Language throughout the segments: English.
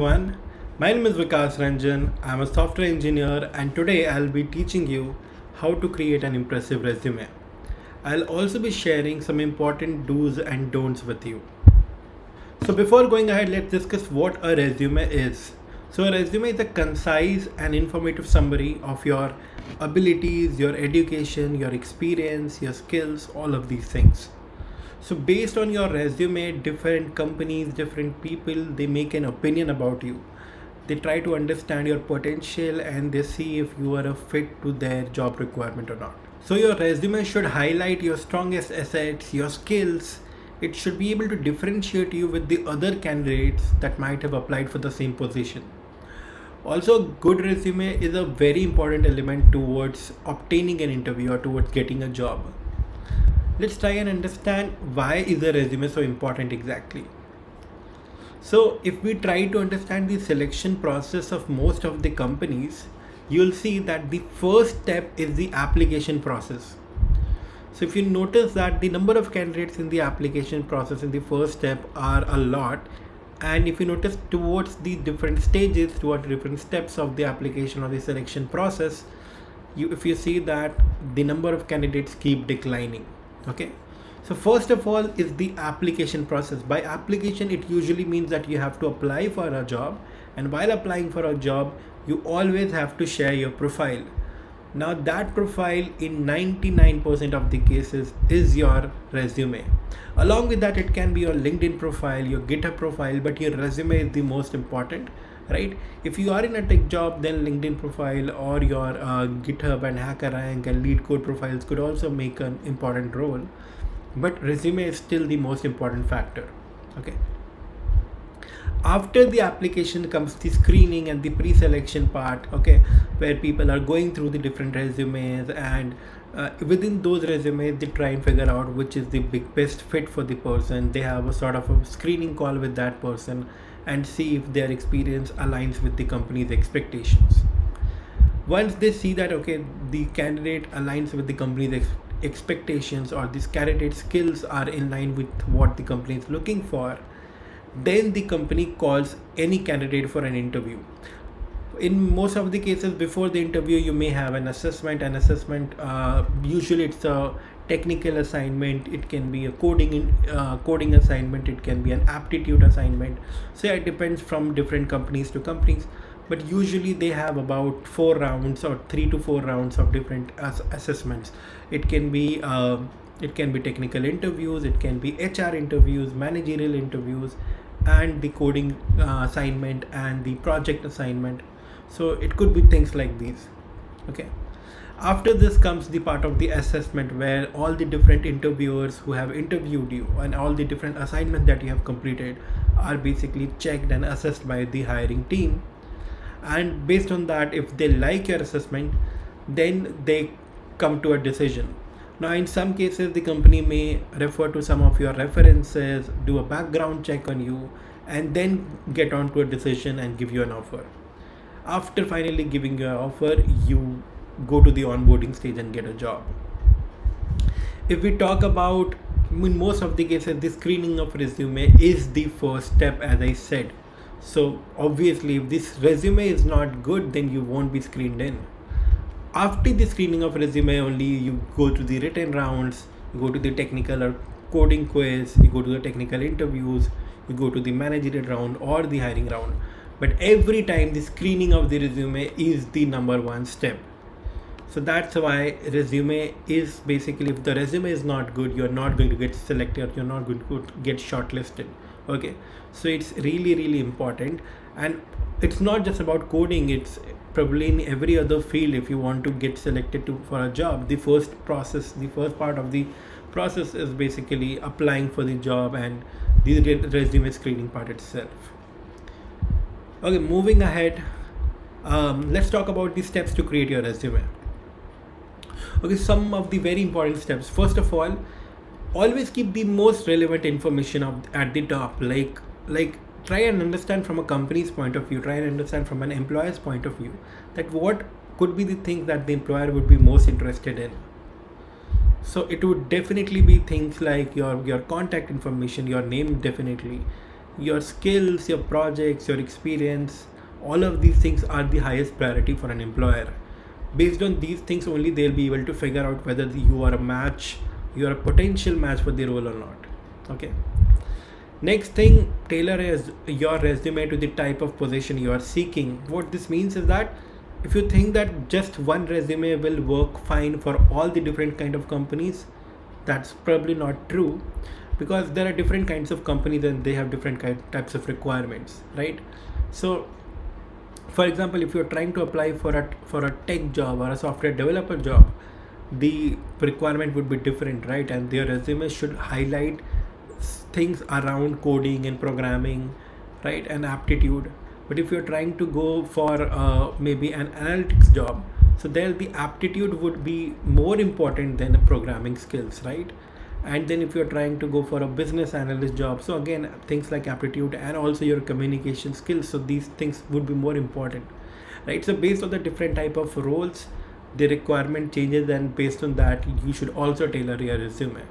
everyone. My name is Vikas Ranjan. I'm a software engineer and today I'll be teaching you how to create an impressive resume. I'll also be sharing some important do's and don'ts with you. So before going ahead, let's discuss what a resume is. So a resume is a concise and informative summary of your abilities, your education, your experience, your skills, all of these things. So based on your resume, different companies, different people, they make an opinion about you. They try to understand your potential and they see if you are a fit to their job requirement or not. So your resume should highlight your strongest assets, your skills. It should be able to differentiate you with the other candidates that might have applied for the same position. Also, a good resume is a very important element towards obtaining an interview or towards getting a job. Let's try and understand why is a resume so important exactly. So if we try to understand the selection process of most of the companies, you'll see that the first step is the application process. So if you notice that the number of candidates in the application process in the first step are a lot, and if you notice towards the different stages, towards different steps of the application or the selection process, if you see that the number of candidates keep declining. Okay, so first of all is the application process. By application, it usually means that you have to apply for a job, and while applying for a job, you always have to share your profile. Now that profile in 99% of the cases is your resume. Along with that, it can be your LinkedIn profile, your GitHub profile, but your resume is the most important, right? If you are in a tech job, then LinkedIn profile or your GitHub and HackerRank and Lead Code profiles could also make an important role, but resume is still the most important factor. Okay. After the application comes the screening and the pre-selection part, okay, where people are going through the different resumes, and within those resumes they try and figure out which is the best fit for the person. They have a sort of a screening call with that person and see if their experience aligns with the company's expectations. Once they see that, okay, the candidate aligns with the company's expectations, or this candidate skills are in line with what the company is looking for, then the company calls any candidate for an interview. In most of the cases, before the interview, you may have an assessment. Usually it's a technical assignment. It can be a coding assignment. It can be an aptitude assignment. So it depends from different companies to companies, but usually they have about 4 rounds or 3 to 4 rounds of different assessments. It can be technical interviews, it can be HR interviews, managerial interviews, and the coding assignment and the project assignment. So it could be things like these. Okay. After this comes the part of the assessment, where all the different interviewers who have interviewed you and all the different assignments that you have completed are basically checked and assessed by the hiring team. And based on that, if they like your assessment, then they come to a decision. Now, in some cases, the company may refer to some of your references, do a background check on you, and then get on to a decision and give you an offer. After finally giving you an offer, you go to the onboarding stage and get a job. If we talk about, in most of the cases, the screening of resume is the first step, as I said. So obviously, if this resume is not good, then you won't be screened in. After the screening of resume, only you go to the written rounds, you go to the technical or coding quiz, you go to the technical interviews, you go to the managerial round or the hiring round. But every time the screening of the resume is the number one step. So that's why resume is basically, if the resume is not good, you're not going to get selected, you're not going to get shortlisted. Okay, so it's really important, and it's not just about coding, it's probably in every other field. If you want to get selected for a job, the first part of the process is basically applying for the job and the resume screening part itself. Okay, moving ahead, let's talk about the steps to create your resume. Okay, some of the very important steps. First of all, always keep the most relevant information at the top. Like try and understand from a company's point of view, try and understand from an employer's point of view, that what could be the things that the employer would be most interested in. So it would definitely be things like your contact information, your name, definitely, your skills, your projects, your experience, all of these things are the highest priority for an employer. Based on these things only, they'll be able to figure out whether you are a match, you are a potential match for the role or not. Okay. Next thing, tailor your resume to the type of position you are seeking. What this means is that if you think that just one resume will work fine for all the different kind of companies, that's probably not true, because there are different kinds of companies and they have different types of requirements, right? So for example, if you're trying to apply for a tech job or a software developer job, the requirement would be different, right? And their resume should highlight things around coding and programming, right, and aptitude. But if you're trying to go for maybe an analytics job, so there the aptitude would be more important than the programming skills, right? And then if you're trying to go for a business analyst job, so again things like aptitude and also your communication skills, so these things would be more important, right? So based on the different type of roles, the requirement changes, and based on that you should also tailor your resume.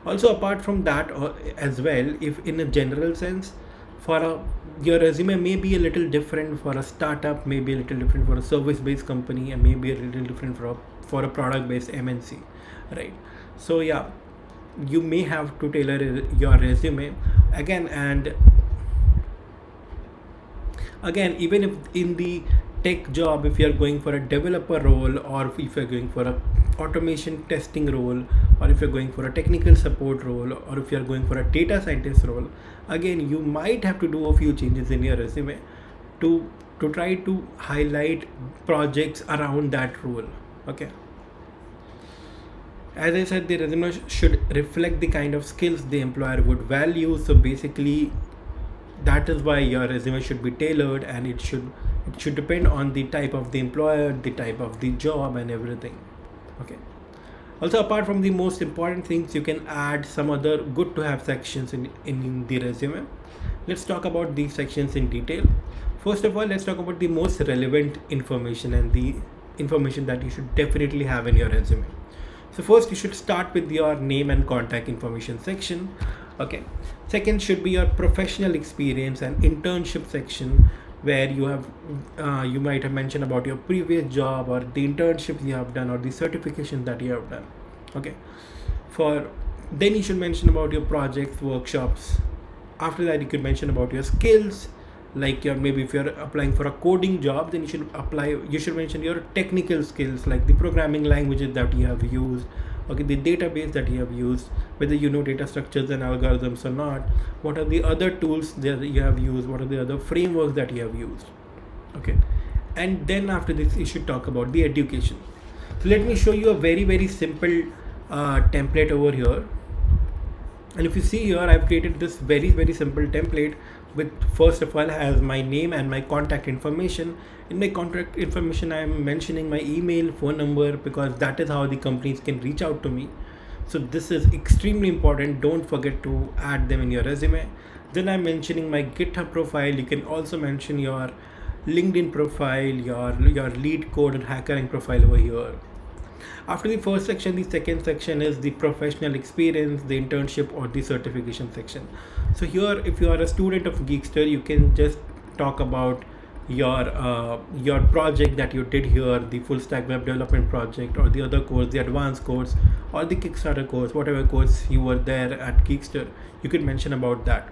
Also apart from that as well, if in a general sense, your resume may be a little different for a startup, maybe a little different for a service based company, and maybe a little different for a product based MNC, right? So yeah, you may have to tailor your resume again. And again, even if in the tech job, if you're going for a developer role, or if you're going for a automation testing role, or if you're going for a technical support role, or if you're going for a data scientist role, again you might have to do a few changes in your resume to try to highlight projects around that role. Okay, as I said, the resume should reflect the kind of skills the employer would value. So basically that is why your resume should be tailored, and it should depend on the type of the employer, the type of the job, and everything. Okay. Also, apart from the most important things, you can add some other good to have sections in the resume. Let's talk about these sections in detail. First of all, let's talk about the most relevant information and the information that you should definitely have in your resume. So first, you should start with your name and contact information section. Okay. Second should be your professional experience and internship section, where you might have mentioned about your previous job, or the internships you have done, or the certification that you have done. Okay. Then you should mention about your projects, workshops. After that, you could mention about your skills, like maybe if you're applying for a coding job, then you should mention your technical skills, like the programming languages that you have used, okay, the database that you have used, whether you know data structures and algorithms or not, what are the other tools that you have used, what are the other frameworks that you have used. Okay. And then after this, you should talk about the education. So let me show you a very, very simple template over here. And if you see here, I've created this very, very simple template with, first of all, has my name and my contact information. In my contact information, I am mentioning my email, phone number, because that is how the companies can reach out to me. So this is extremely important. Don't forget to add them in your resume. Then I'm mentioning my GitHub profile. You can also mention your LinkedIn profile, your lead code and hackering profile over here. After the first section, the second section is the professional experience, the internship, or the certification section. So here, if you are a student of Geekster, you can just talk about your project that you did here, the full stack web development project, or the other course, the advanced course, or the Kickstarter course, whatever course you were there at Geekster, you could mention about that.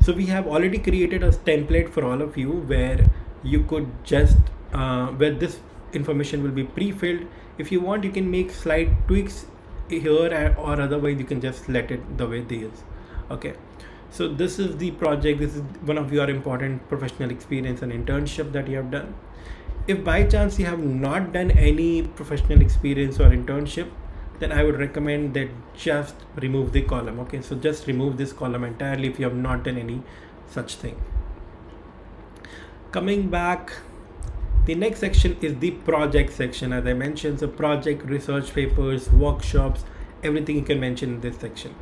So we have already created a template for all of you, where you could just where this information will be pre-filled. If you want, you can make slight tweaks here, or otherwise you can just let it the way it is. Okay. So this is the project. This is one of your important professional experience and internship that you have done. If by chance you have not done any professional experience or internship, then I would recommend that just remove the column. Okay. So just remove this column entirely if you have not done any such thing. Coming back, the next section is the project section. As I mentioned, so project, research papers, workshops, everything you can mention in this section.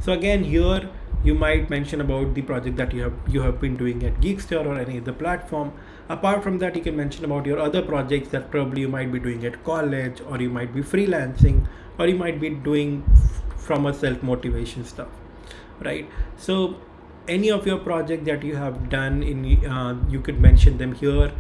So again, here you might mention about the project that you have been doing at Geekster or any other platform. Apart from that, you can mention about your other projects that probably you might be doing at college, or you might be freelancing, or you might be doing from a self-motivation stuff, right? So any of your project that you have done in you could mention them here.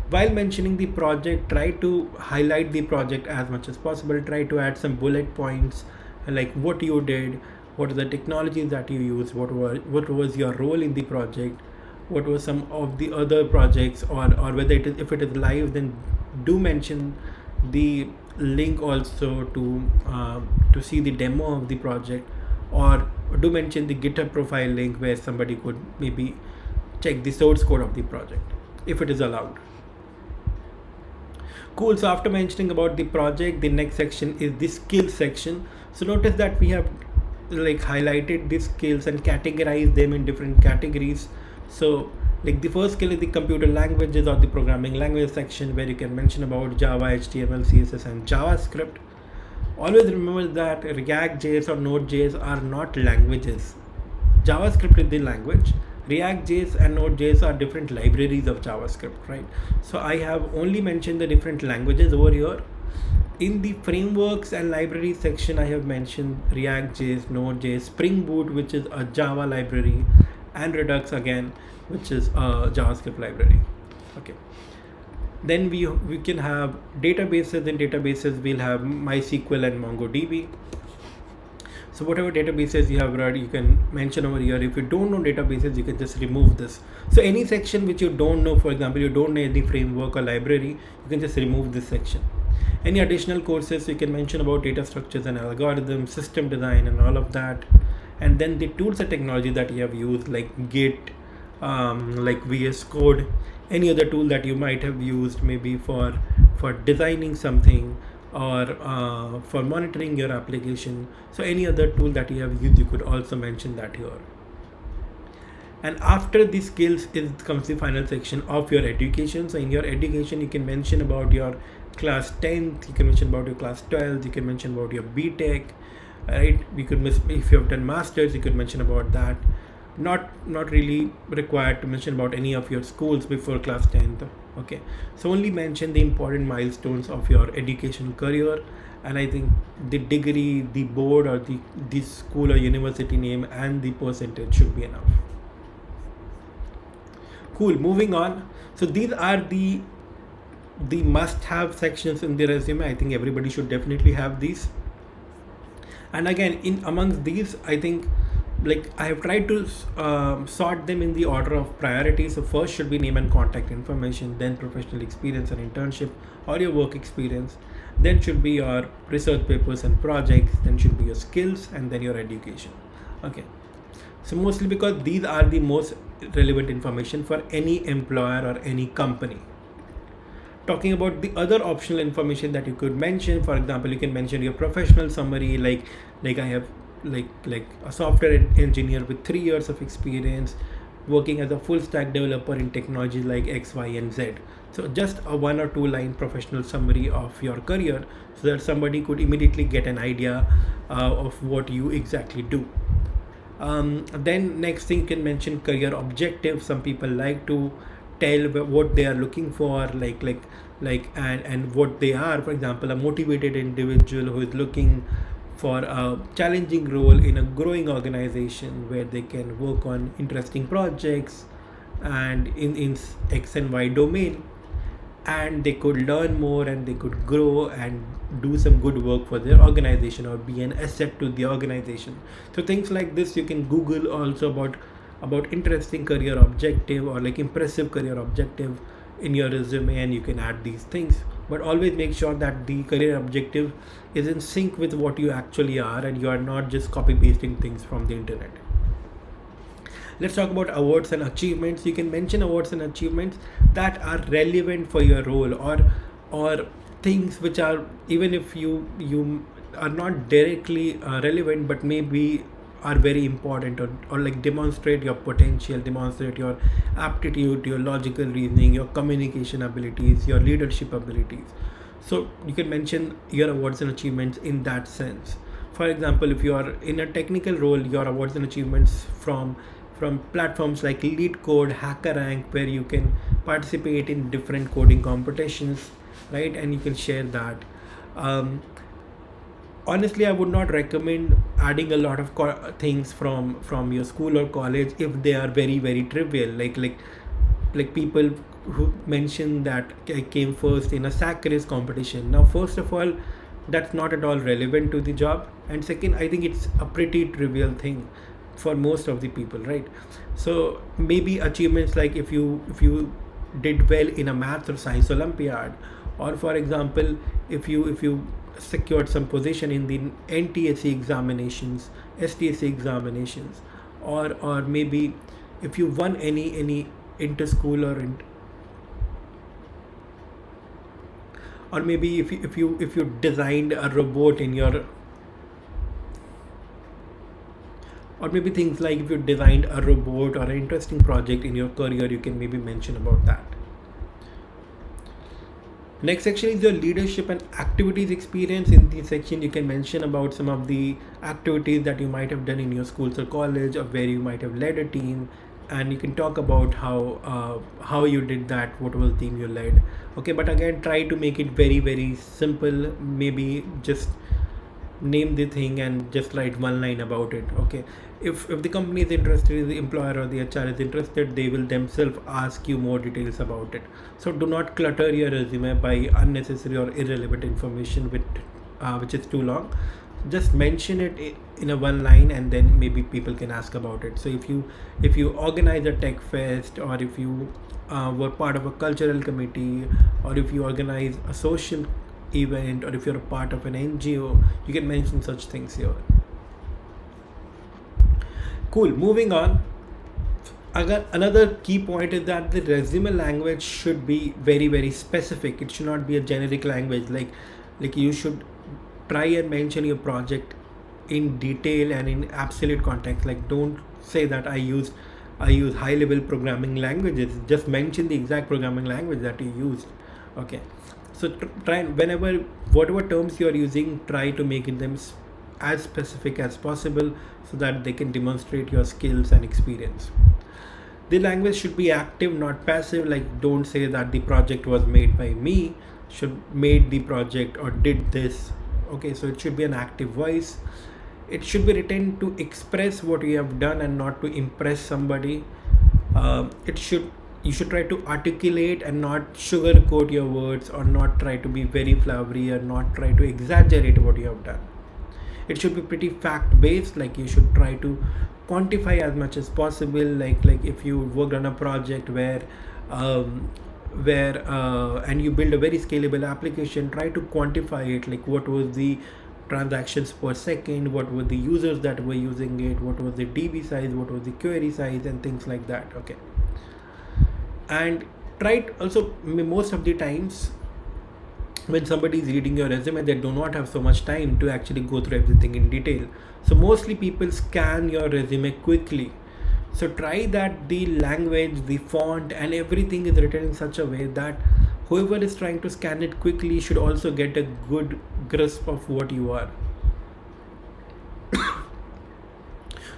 While mentioning the project, try to highlight the project as much as possible. Try to add some bullet points, like what you did, what are the technologies that you use, what was your role in the project, what were some of the other projects, or whether it is, if it is live, then do mention the link also to see the demo of the project, or do mention the GitHub profile link where somebody could maybe check the source code of the project if it is allowed. Cool. So after mentioning about the project, the next section is the skills section. So notice that we have like highlighted the skills and categorized them in different categories. So like the first skill is the computer languages or the programming language section, where you can mention about Java, HTML, CSS and JavaScript. Always remember that React.js or Node.js are not languages. JavaScript is the language. React.js and Node.js are different libraries of JavaScript, right? So I have only mentioned the different languages over here. In the frameworks and libraries section, I have mentioned React.js, Node.js, Spring Boot, which is a Java library, and Redux again, which is a JavaScript library. Okay. Then we can have databases. In databases, we'll have MySQL and MongoDB. So whatever databases you have read, you can mention over here. If you don't know databases, you can just remove this. So any section which you don't know, for example, you don't know any framework or library, you can just remove this section. Any additional courses, you can mention about data structures and algorithms, system design and all of that. And then the tools and technology that you have used, like Git, like VS Code, any other tool that you might have used maybe for designing something, or for monitoring your application. So any other tool that you have used, you could also mention that here. And after the skills comes the final section of your education. So in your education, you can mention about your class 10th, you can mention about your class 12th, you can mention about your BTech, right? We could if you have done masters, you could mention about that. Not really required to mention about any of your schools before class 10th. Okay, so only mention the important milestones of your education career, and I think the degree, the board, or the school or university name and the percentage should be enough. Cool, moving on. So these are the must-have sections in the resume. I think everybody should definitely have these. And again, in amongst these, I think like I have tried to sort them in the order of priority. So first should be name and contact information, then professional experience and internship or your work experience, then should be your research papers and projects, then should be your skills, and then your education. Okay, so mostly because these are the most relevant information for any employer or any company. Talking about the other optional information that you could mention, for example, you can mention your professional summary, like I have like a software engineer with 3 years of experience working as a full stack developer in technologies like X, Y, and Z. So just a 1 or 2 line professional summary of your career, so that somebody could immediately get an idea of what you exactly do. Then next thing, you can mention career objectives. Some people like to tell what they are looking for, and what they are. For example, a motivated individual who is looking for a challenging role in a growing organization where they can work on interesting projects and in X and Y domain, and they could learn more and they could grow and do some good work for their organization or be an asset to the organization. So things like this you can Google also about interesting career objective or like impressive career objective in your resume, and you can add these things. But always make sure that the career objective is in sync with what you actually are, and you are not just copy pasting things from the internet. Let's talk about awards and achievements. You can mention awards and achievements that are relevant for your role, or things which are, even if you are not directly relevant, but maybe are very important, or like demonstrate your potential, demonstrate your aptitude, your logical reasoning, your communication abilities, your leadership abilities. So you can mention your awards and achievements in that sense. For example, if you are in a technical role, your awards and achievements from platforms like LeetCode, HackerRank, where you can participate in different coding competitions, right? And you can share that. honestly, I would not recommend adding a lot of things from your school or college if they are very very trivial, like people who mention that I came first in a sack race competition. Now, first of all, that's not at all relevant to the job, and second, I think it's a pretty trivial thing for most of the people, right? So maybe achievements like if you did well in a math or science olympiad, or for example, if you secured some position in the NTSE examinations, STSE examinations, or maybe if you won any inter school or maybe if you designed a robot in your, or maybe things like if you designed a robot or an interesting project in your career, you can maybe mention about that. Next section is your leadership and activities experience. In this section, you can mention about some of the activities that you might have done in your schools or college, or where you might have led a team, and you can talk about how you did that, what was the team you led. Okay, but again, try to make it very very simple. Maybe just name the thing and just write one line about it. Okay, if the company is interested, if the employer or the HR is interested, they will themselves ask you more details about it. So do not clutter your resume by unnecessary or irrelevant information which is too long. Just mention it in a one line, and then maybe people can ask about it. So if you organize a tech fest, or if you were part of a cultural committee, or if you organize a social event, or if you're a part of an NGO, you can mention such things here. Cool, moving on. Another key point is that the resume language should be very very specific. It should not be a generic language. Like you should try and mention your project in detail and in absolute context. Like, don't say that I use high level programming languages. Just mention the exact programming language that you used. Okay, so try, whenever whatever terms you are using, try to make it them as specific as possible, so that they can demonstrate your skills and experience. The language should be active, not passive. Like, don't say that the project was made by me. Should made the project or did this. Okay, so it should be an active voice. It should be written to express what you have done and not to impress somebody. You should try to articulate and not sugarcoat your words, or not try to be very flowery, or not try to exaggerate what you have done. It should be pretty fact based. Like, you should try to quantify as much as possible. Like if you worked on a project where and you build a very scalable application, try to quantify it. Like, what was the transactions per second, what were the users that were using it, what was the DB size, what was the query size, and things like that. Okay, and try also, most of the times when somebody is reading your resume, they do not have so much time to actually go through everything in detail. So mostly people scan your resume quickly. So try that the language, the font, and everything is written in such a way that whoever is trying to scan it quickly should also get a good grasp of what you are.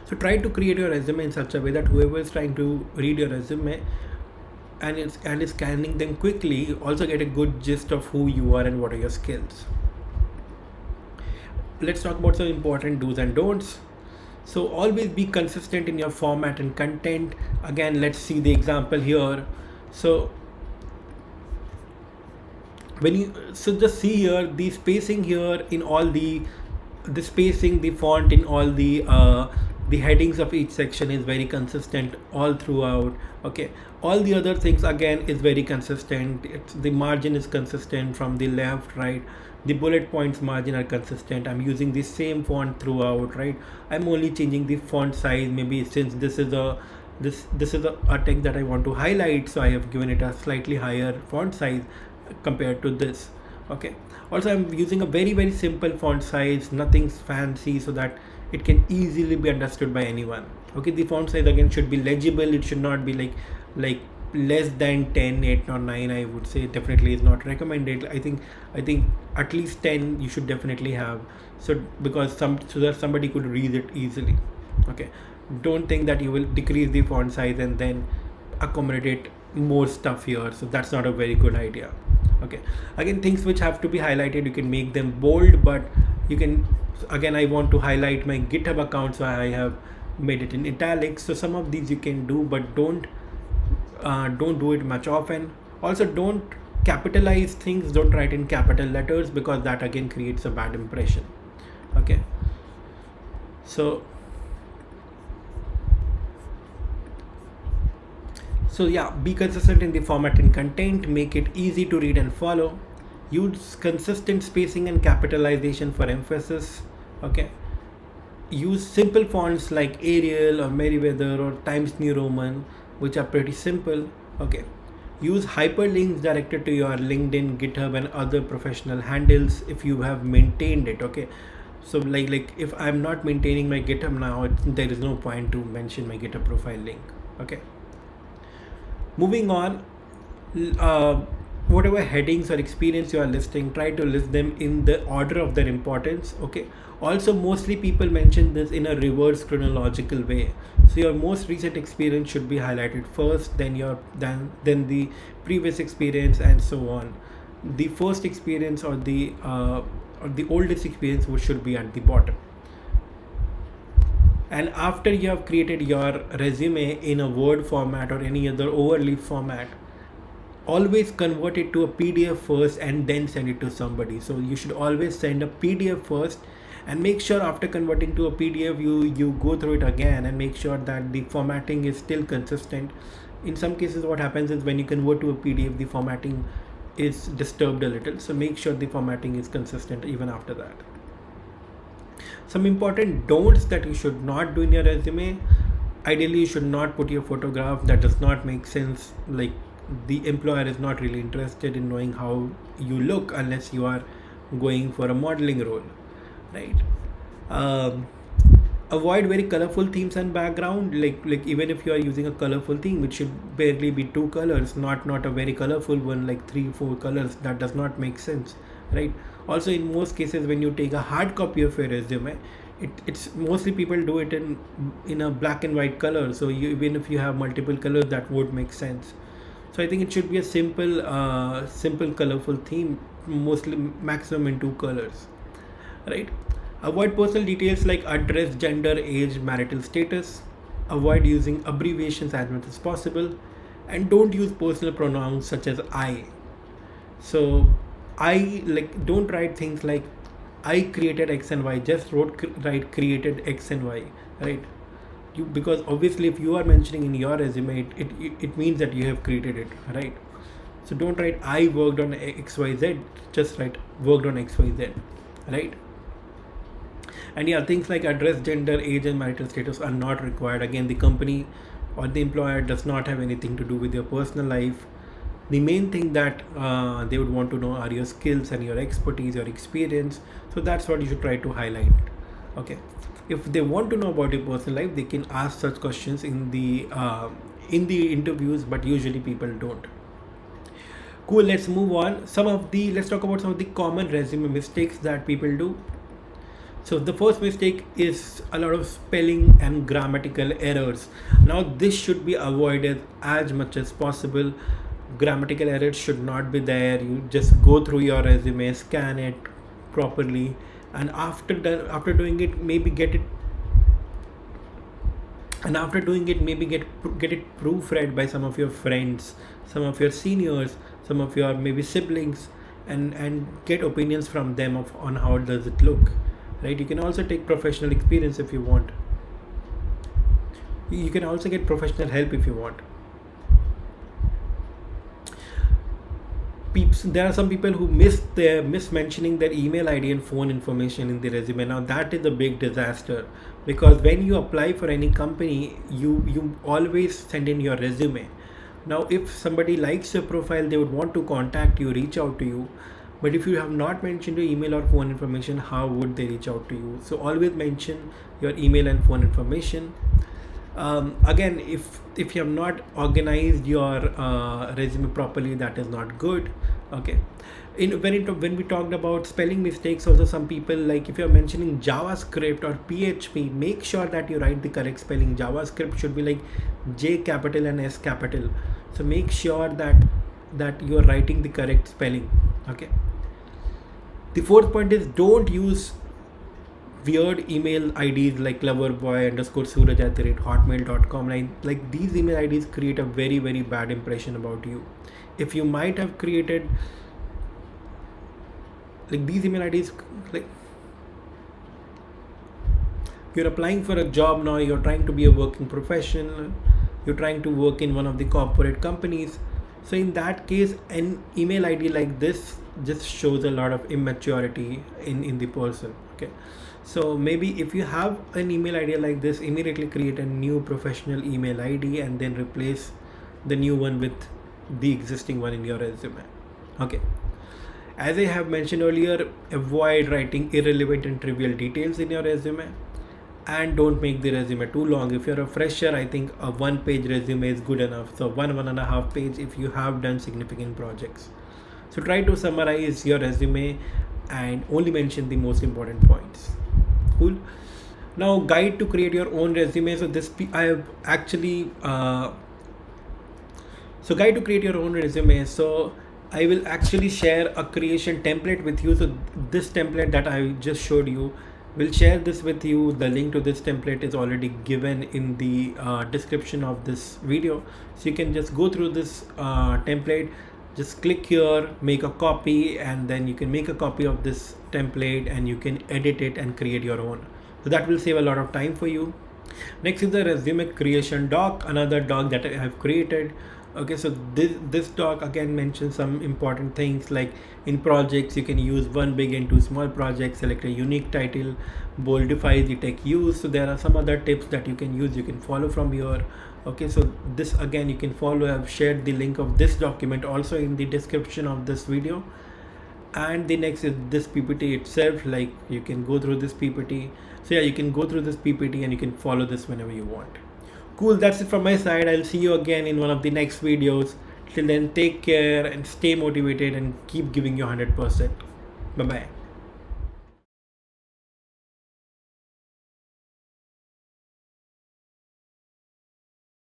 So try to create your resume in such a way that whoever is trying to read your resume and is scanning them quickly also get a good gist of who you are and what are your skills. Let's talk about some important do's and don'ts. So always be consistent in your format and content. Again, let's see the example here. So just see here, the spacing here in all the spacing, the font in all the headings of each section is very consistent all throughout. Okay, all the other things again is very consistent. The margin is consistent from the left, right. The bullet points margin are consistent. I'm using the same font throughout, right. I'm only changing the font size. Maybe since this is a text that I want to highlight, so I have given it a slightly higher font size compared to this. Okay, also I'm using a very very simple font size, nothing fancy, so that it can easily be understood by anyone. Okay, the font size again should be legible. It should not be like less than 10, 8 or 9. I would say definitely is not recommended. I think at least 10 you should definitely have, so because so that somebody could read it easily. Okay, don't think that you will decrease the font size and then accommodate more stuff here, so that's not a very good idea. Okay, again, things which have to be highlighted, you can make them bold, but You can, again, I want to highlight my GitHub account, so I have made it in italics. So some of these you can do, but don't do it much often. Also, don't capitalize things, don't write in capital letters, because that again creates a bad impression. Okay, so yeah, be consistent in the format and content, make it easy to read and follow, use consistent spacing and capitalization for emphasis. Okay, use simple fonts like Arial or Meriwether or Times New Roman, which are pretty simple. Okay, use hyperlinks directed to your LinkedIn, GitHub, and other professional handles if you have maintained it. Okay, so like if I'm not maintaining my GitHub now, there is no point to mention my GitHub profile link. Okay, moving on, whatever headings or experience you are listing, try to list them in the order of their importance. Okay, also mostly people mention this in a reverse chronological way, so your most recent experience should be highlighted first, then then the previous experience, and so on. The first experience or the oldest experience should be at the bottom. And after you have created your resume in a Word format or any other overleaf format, always convert it to a PDF first and then send it to somebody. So you should always send a PDF first, and make sure after converting to a PDF you go through it again and make sure that the formatting is still consistent. In some cases what happens is when you convert to a PDF, the formatting is disturbed a little, so make sure the formatting is consistent even after that. Some important don'ts that you should not do in your resume: ideally you should not put your photograph. That does not make sense. Like, the employer is not really interested in knowing how you look unless you are going for a modeling role, right? Avoid very colorful themes and background. Like even if you are using a colorful theme, it should barely be 2 colors, not a very colorful one like 3-4 colors. That does not make sense, right? Also, in most cases when you take a hard copy of your resume, it's mostly people do it in a black and white color, so even if you have multiple colors, that would make sense. So I think it should be a simple colorful theme, mostly maximum in 2 colors, right? Avoid personal details like address, gender, age, marital status. Avoid using abbreviations as much as possible, and don't use personal pronouns such as I. So don't write things like I created X and Y. Just write created X and Y, right? Because obviously if you are mentioning in your resume, it means that you have created it, right? So don't write I worked on XYZ, just write worked on XYZ, right? And yeah, things like address, gender, age, and marital status are not required. Again, the company or the employer does not have anything to do with your personal life. The main thing that they would want to know are your skills and your expertise, your experience. So that's what you should try to highlight. Okay, if they want to know about your personal life, they can ask such questions in the interviews, but usually people don't. Cool, let's move on. Let's talk about some of the common resume mistakes that people do. So the first mistake is a lot of spelling and grammatical errors. Now this should be avoided as much as possible. Grammatical errors should not be there. You just go through your resume, scan it properly, and after doing it, maybe get it proofread by some of your friends, some of your seniors, some of your maybe siblings, and get opinions from them on how does it look, right? You can also take professional experience if you want. You can also get professional help if you want. There are some people who miss mentioning their email ID and phone information in the resume. Now that is a big disaster, because when you apply for any company, you always send in your resume. Now if somebody likes your profile, they would want to contact you, reach out to you, but if you have not mentioned your email or phone information, how would they reach out to you? So always mention your email and phone information. Again, if you have not organized your resume properly, that is not good. Okay, when we talked about spelling mistakes, also some people, like if you're mentioning JavaScript or PHP, make sure that you write the correct spelling. JavaScript should be like J capital and S capital, so make sure that you are writing the correct spelling. Okay, the fourth point is don't use weird email IDs like loverboy_suraj@hotmail.com, like these email IDs create a very, very bad impression about you. If you might have created like these email IDs, like you're applying for a job now, you're trying to be a working professional, you're trying to work in one of the corporate companies. So in that case, an email ID like this just shows a lot of immaturity in the person. Okay, so maybe if you have an email ID like this, immediately create a new professional email ID and then replace the new one with the existing one in your resume. Okay, as I have mentioned earlier, avoid writing irrelevant and trivial details in your resume, and don't make the resume too long. If you're a fresher, I think a 1-page resume is good enough. So 1.5 page if you have done significant projects. So try to summarize your resume and only mention the most important points. Cool. Now, guide to create your own resume. So this I have actually so guide to create your own resume. So I will actually share a creation template with you. So this template that I just showed you, we'll share this with you. The link to this template is already given in the description of this video. So you can just go through this template, just click here, make a copy, and then you can make a copy of this template and you can edit it and create your own. So that will save a lot of time for you. Next is the resume creation doc, another doc that I have created. Okay, so this doc again mentions some important things like in projects you can use one big and two small projects, select a unique title, boldify the tech use. So there are some other tips that you can use, you can follow from here. Okay, so this again you can follow. I've shared the link of this document also in the description of this video. And the next is this PPT itself, like you can go through this PPT. So yeah, you can go through this PPT and you can follow this whenever you want. Cool, that's it from my side. I'll see you again in one of the next videos. Till then, take care and stay motivated and keep giving your 100%. Bye bye.